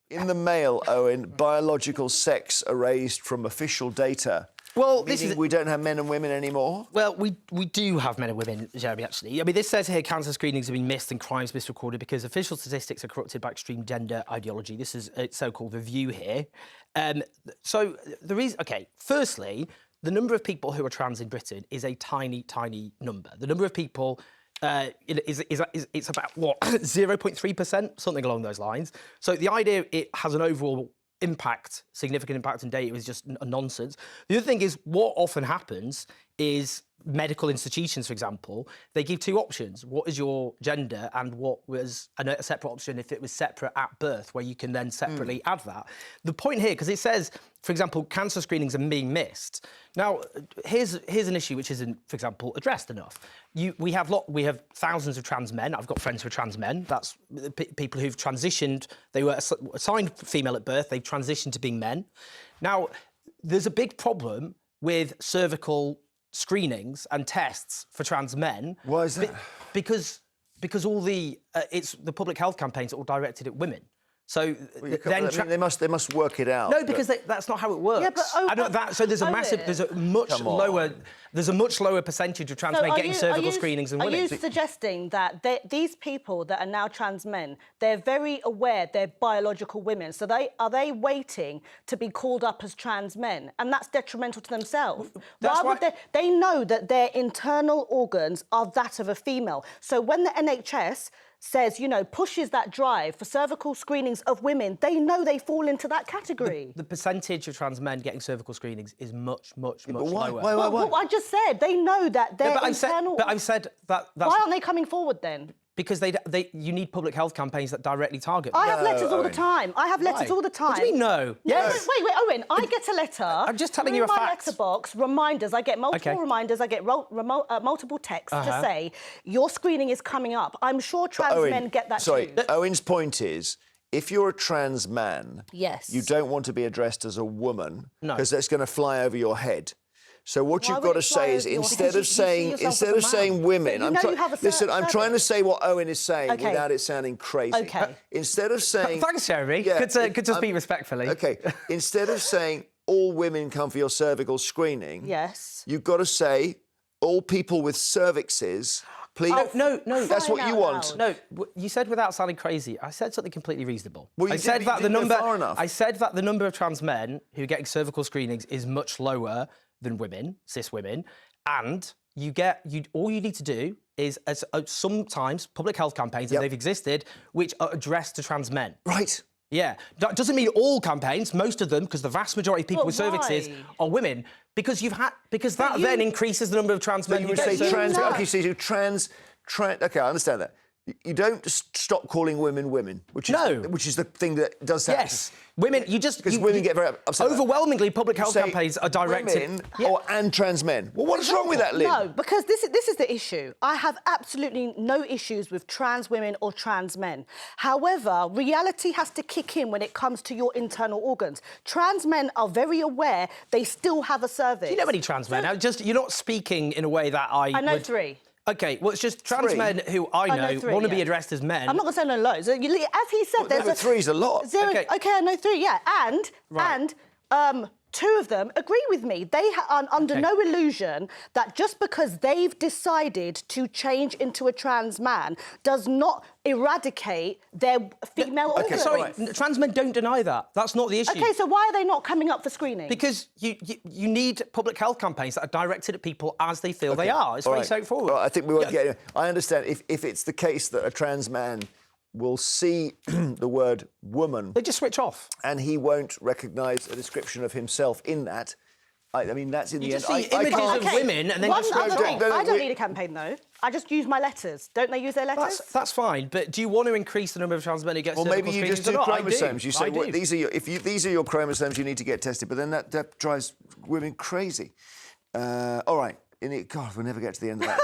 In the male, Owen, biological sex erased from official data. Well, we don't have men and women anymore? Well, we do have men and women, Jeremy, actually. I mean, this says here cancer screenings have been missed and crimes misrecorded because official statistics are corrupted by extreme gender ideology. This is a so-called review here. So the reason... OK, firstly, the number of people who are trans in Britain is a tiny, tiny number. The number of people... it's about, what, 0.3%? Something along those lines. So the idea it has an overall impact, significant impact in data is just a nonsense. The other thing is what often happens is medical institutions, for example, they give two options. What is your gender and what was a separate option if it was separate at birth, where you can then separately add that. The point here, because it says, for example, cancer screenings are being missed. Now, here's an issue which isn't, for example, addressed enough. We have thousands of trans men. I've got friends who are trans men. That's people who've transitioned. They were assigned female at birth. They've transitioned to being men. Now, there's a big problem with cervical screenings and tests for trans men. Why is that? Because all the it's the public health campaigns are all directed at women. So then they must work it out. No, because that's not how it works. Yeah, but so there's a much lower percentage of trans men getting cervical screenings than women. Are you suggesting that these people that are now trans men, they're very aware they're biological women, so are they waiting to be called up as trans men, and that's detrimental to themselves? They know that their internal organs are that of a female. So when the NHS says, you know, pushes that drive for cervical screenings of women, they know they fall into that category. The percentage of trans men getting cervical screenings is much lower. Why? Well, I just said they know that their internal... I've said that... Why aren't they coming forward then? Because you need public health campaigns that directly target them. I have letters all the time. I have letters all the time. What do you mean, no? Yes. Wait, Owen, I get a letter. I'm just telling you a fact. My letterbox, reminders. I get multiple reminders. I get multiple texts to say, your screening is coming up. I'm sure trans men get that too. Owen's point is, if you're a trans man, yes, you don't want to be addressed as a woman, because that's going to fly over your head. So what you've got to say is, instead of saying women, I'm trying to say what Owen is saying without it sounding crazy. Okay. Instead of saying... Thanks, Jeremy. Yeah, good to speak respectfully. OK. Instead of saying all women come for your cervical screening... Yes. You've got to say all people with cervixes... Please. No. That's what you want. No, you said without sounding crazy. I said something completely reasonable. Well, I said that the number of trans men who are getting cervical screenings is much lower than women, cis women, and all you need to do is sometimes public health campaigns, and they've existed, which are addressed to trans men. Right. Yeah, that doesn't mean all campaigns. Most of them, because the vast majority of people with cervixes are women. Because that then increases the number of trans men. You would say trans. OK, so trans. OK, I understand that. You don't stop calling women women, which is the thing that does happen. Yes, women. Because women get very upset. Overwhelmingly, public health campaigns are directed women and trans men. Well, what is wrong with that, Lin? No, because this is the issue. I have absolutely no issues with trans women or trans men. However, reality has to kick in when it comes to your internal organs. Trans men are very aware they still have a cervix. Do you know any trans men? Now, you're not speaking in a way that I know three. OK, well, it's just trans men who I know want to be addressed as men. I'm not going to say no loads. As he said, there's three's a lot. OK, I know three, yeah. And two of them agree with me. They are under no illusion that just because they've decided to change into a trans man does not eradicate their female organs. Sorry, trans men don't deny that. That's not the issue. OK, so why are they not coming up for screening? Because you need public health campaigns that are directed at people as they feel they are. It's very straightforward. Well, I think we won't get it. I understand if it's the case that a trans man will see the word woman... They just switch off. And he won't recognise a description of himself in that. I mean, that's in the end... See images of women and then just... I don't need a campaign, though. I just use my letters. Don't they use their letters? That's fine, but do you want to increase the number of trans men who get cervical screenings? Well, maybe you just do chromosomes. You say, well, these are your chromosomes, you need to get tested, but then that drives women crazy. All right. God, we'll never get to the end of that.